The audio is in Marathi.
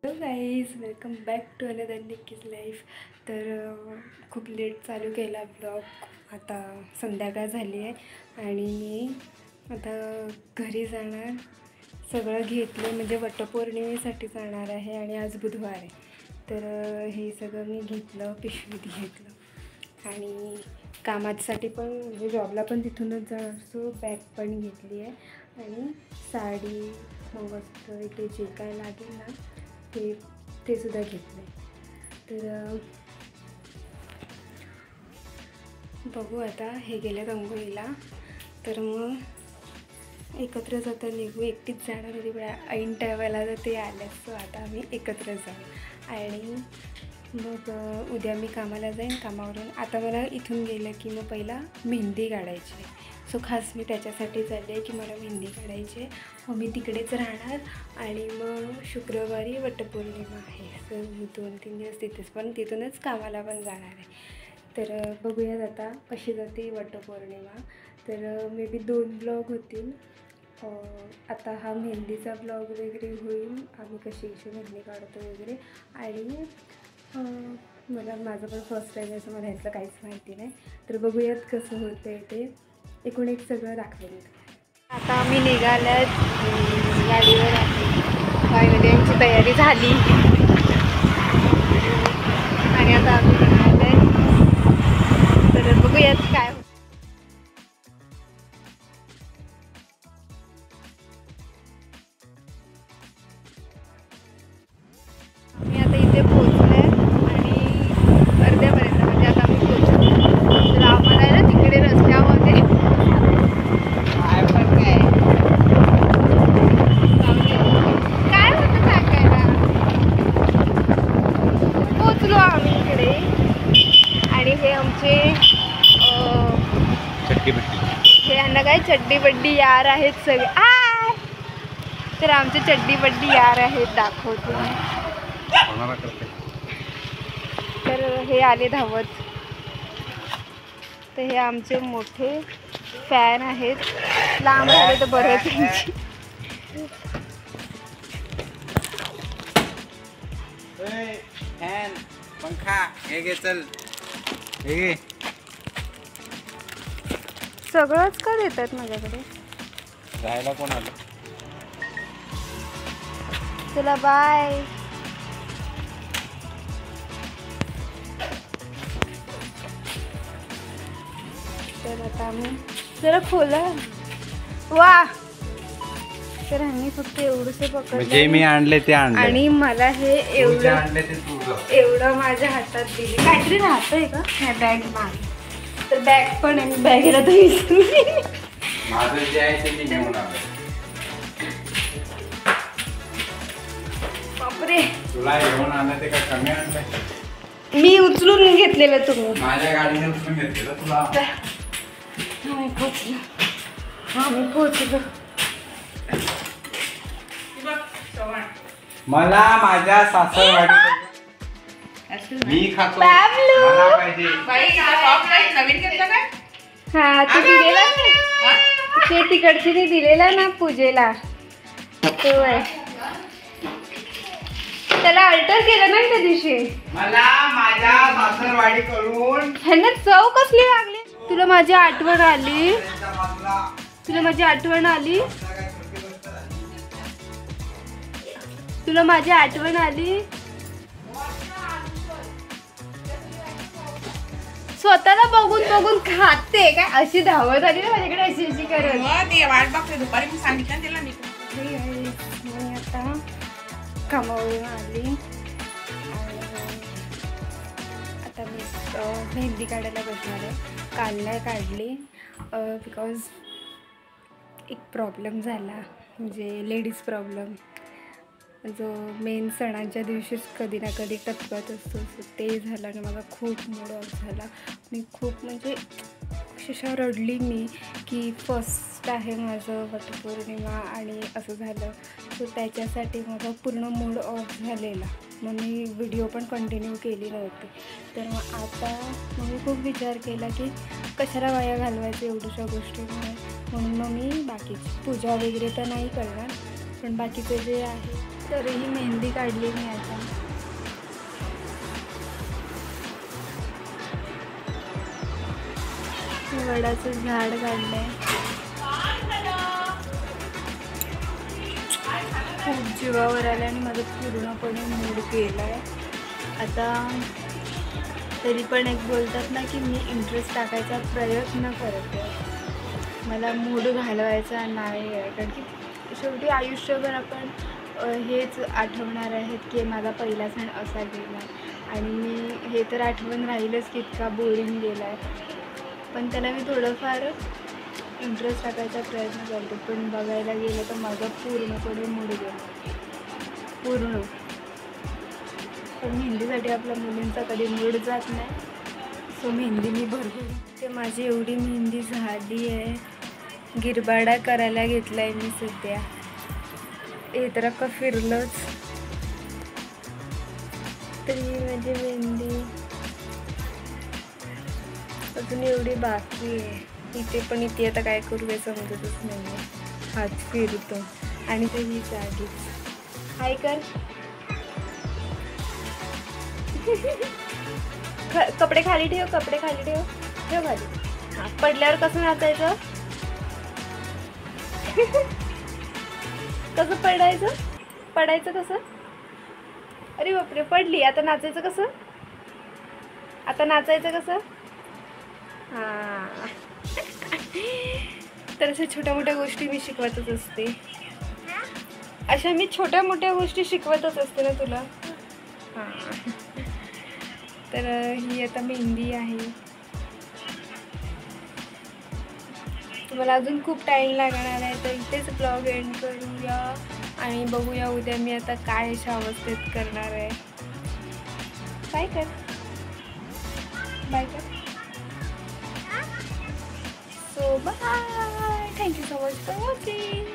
Hello guys, welcome back to another Nikki's life. तर खूप लेट चालू केला ब्लॉग. आता संध्याकाळ झाली आहे आणि मी आता घरी जाणार. सगळं घेतलं म्हणजे वटपौर्णिमेसाठी जाणार आहे आणि आज बुधवार आहे. तर हे सगळं मी घेतलं, पिशवीत घेतलं आणि कामासाठी पण म्हणजे जॉबला पण तिथूनच जाणार, सो बॅग पण घेतली आहे आणि साडी वस्त्र इथे जे काय लागेल ना ते सुद्धा घेतलं आहे. तर बघू आता. हे गेले अंघोळीला, तर मग एकत्रच आता निघू. एकटीच जाणार होती पण ऐन टायमाला तर ते आल्या, सो आता आम्ही एकत्र जाऊ. आणि मग उद्या मी कामाला जाईन. कामावरून आता मला इथून गेलं की मग पहिला मेहंदी काढायची आहे. सो खास मी त्याच्यासाठी चालली आहे की मला मेहंदी काढायची आहे. मग मी तिकडेच राहणार आणि मग शुक्रवारी वटपौर्णिमा आहे, सो मी 2-3 दिवस तिथेच, पण तिथूनच कामाला पण जाणार आहे. तर बघूयात आता कशी जाते वटपौर्णिमा. तर मे बी 2 ब्लॉग होतील. आता हा मेहंदीचा ब्लॉग वगैरे होईल, आम्ही कशी मेहंदी काढतो वगैरे. आणि माझं पण फर्स्ट टाईम आहे, असं मला ह्यातलं काहीच माहिती नाही. तर बघूयात कसं होतं आहे ते. एकूण एक सगळं दाखवेल. आता आम्ही निघाल्यात, गाडीवर आहे. फायनली आमची तयारी झाली आणि आता आम्ही निघालो आहे. तर बघूयात काय होतं. आम्ही आता इथे पोहोचले आणि अर्ध्यापर्यंत म्हणजे आता आम्ही पोहोचलो. तर आम्हाला ना तिकडे रस्त्यामध्ये काय होतं सांगायला. पोचलो आम्ही इकडे आणि हे आमचे हे यांना काय चड्डी बड्डी यार आहेत सगळे. तर आमचे चड्डी बड्डी यार आहेत, दाखवतो. तर हे आले धावत. तर हे आमचे मोठे फॅन आहेत. लांब राहिले तर बरं त्यांची. फॅन पंखा हे घे, चल हे घे. सगळंच का देतात माझ्याकडे. राहायला कोण आलं. चला बाय. तर आता आम्ही जरा खोला. वा. तर ह्यांनी फक्त एवढंसे पकडलं म्हणजे मी आणले ते आणले आणि मला हे एवढं आणले ते तुझं. एवढं माझ्या हातात दिले. काहीतरी राहतंय का ह्या बॅग मान. तर बॅग पण आहे, बॅगेला तर विसरली. माझं जे आहे ते मी घेऊन आलो. बापरे, तुला घेऊन आणलं ते काय कमी आणलंय. मी उचलून घेतलेलं तुम्ही. माझ्या गाडीने उचलून घेतलेलं तुला. आम्ही पोचलो. मला माझ्या सासरवाडी मी खातो, बाबलू. मला पाहिजे. नवीन घेतलं काय? हा, तू दिलेला ना ते तिकडचे दिलेला ना पूजेला, तो आहे. त्याला अल्टर केलं ना त्या दिवशी. मला माझ्या सासरवाडी कडून ह्यांना चव कसली लागली. तुला माझी आठवण आली. तुला माझी आठवण आली. तुला माझी आठवण आली. स्वतःला बघून बघून खाते काय. अशी धावत आली ना माझ्याकडे, अशी करत. वाट बघते दुपारी मी सांगितलं तिला. मी आता कामावरून आली आणि आता मी मेहंदी काढायला बसणार आहे. काल नाही काढली बिकॉज एक प्रॉब्लेम झाला, म्हणजे लेडीज प्रॉब्लेम, जो मेन सणांच्या दिवशीच कधी ना कधी टपकत असतो. ते झालं आणि मला खूप मूड ऑफ झाला. मी खूप म्हणजे अक्षरशः रडली मी की फर्स्ट आहे माझं वटपौर्णिमा आणि असं झालं. सो त्याच्यासाठी माझा पूर्ण मूड ऑफ झालेला. मग मी व्हिडिओ पण कंटिन्यू केली नव्हती. तर मग आता मी खूप विचार केला की कशाला वाया घालवायचं एवढ्याशा गोष्टीमुळे. म्हणून मग मी बाकीची पूजा वगैरे तर नाही करणार, पण बाकीचे जे आहे तर ही मेहंदी काढली मी आता. वडाचं झाड काढलंय. खूप जीवावर आलं आणि माझं पूर्णपणे मूड गेलाय आता. तरी पण एक बोलतात ना की मी इंटरेस्ट टाकायचा प्रयत्न करते. मला मूड घालवायचा नाही आहे, कारण की शेवटी आयुष्यभर आपण हेच आठवणार आहेत की माझा पहिला सण असा गेला आणि मी हे तर आठवण राहीलच की इतका बोरिंग गेला आहे. पण त्याला मी थोडंफार इंटरेस्ट टाकायचा प्रयत्न करते, पण बघायला गेलं तर माझा पूर्णपणे मूड गेला पूर्ण. पण मेहंदीसाठी आपल्या मुलींचा कधी मूड जात नाही, सो मेहंदी मी भरपूर. ते माझी एवढी मेहंदी झाली आहे. गिरबाडा करायला घेतला आहे मी सध्या. हे तर अख्खं फिरलंच. तर ही माझी मेहंदी अजून एवढी बाकी आहे. इथे पण इथे आता काय करू हे समजतच नाही आहे. हात फिरतो आणि ते ही जागीच. हाय कर. कपडे खाली ठेव, कपडे खाली ठेव, ठेव खाली. हां, पडल्यावर कसं नाचायचं? कसं पडायचं? पडायचं कसं? अरे बापरे, पडली. आता नाचायचं कसं? आता नाचायचं कसं? हां. तर अशा छोट्या मोठ्या गोष्टी मी शिकवतच असते. अशा मी छोट्या मोठ्या गोष्टी शिकवतच असते ना तुला. हां. तर ही आता मेहंदी आहे. मला अजून खूप टाईम लागणार आहे, तर इथेच ब्लॉग एंड करूया आणि बघूया उद्या मी आता काय अशा अवस्थेत करणार आहे. बाय कर, बाय कर. So bye. Thank you so much for watching.